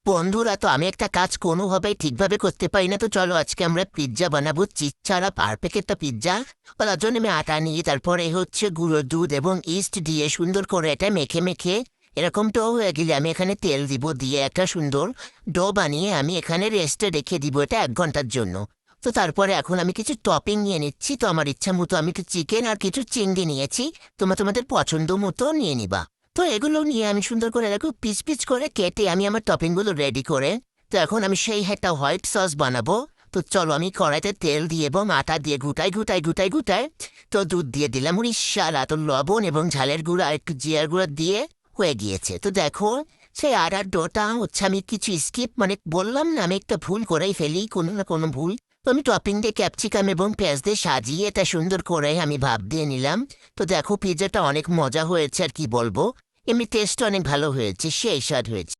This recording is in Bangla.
বন্ধুরা, তো আমি একটা কাজ কোনোভাবেই ঠিকভাবে করতে পারি না। তো চলো আজকে আমরা পিৎজা বানাবো, চিজ ছাড়া পারফেক্ট একটা পিৎজা। তার জন্য আমি আটা নিয়ে তারপরে হচ্ছে গুঁড়ো দুধ এবং ইস্ট দিয়ে সুন্দর করে এটা মেখে মেখে এরকম ডো হয়ে গেলে আমি এখানে তেল দিব, দিয়ে একটা সুন্দর ডো বানিয়ে আমি এখানে রেস্টে রেখে দিব এটা 1 ঘন্টার জন্য। তো তারপরে এখন আমি কিছু টপিং নিয়ে নিচ্ছি। তো আমার ইচ্ছা মতো আমি একটু চিকেন আর কিছু চিংড়ি নিয়েছি, তোমাদের পছন্দ মতো নিয়ে নিবা। তো এগুলো নিয়ে আমি সুন্দর করে এরকম পিচ পিচ করে কেটে আমি আমার টপিংগুলো রেডি করে, তো এখন আমি সেই একটা হোয়াইট সস বানাবো। তো চলো আমি কড়াইতে তেল দিয়ে এবং আটা দিয়ে গুটাই তো দুধ দিয়ে দিলাম, উড়িষ্যার তো লবণ এবং ঝালের গুঁড়া একটু জিয়ার গুঁড়া দিয়ে হয়ে গিয়েছে। তো দেখো সেই আটার ডোটা হচ্ছে আমি কিছু স্কিপ মানে বললাম না, আমি একটা ভুল করেই ফেলি, কোনো না কোনো ভুল। তো আমি টপিং দিয়ে ক্যাপসিকাম এবং পেঁয়াজ দিয়ে সাজিয়ে এটা সুন্দর করে আমি ভাপ দিয়ে নিলাম। তো দেখো পিৎজাটা অনেক মজা হয়েছে, আর কি বলবো, এমনি টেস্ট অনেক ভালো হয়েছে, সেই স্বাদ হয়েছে।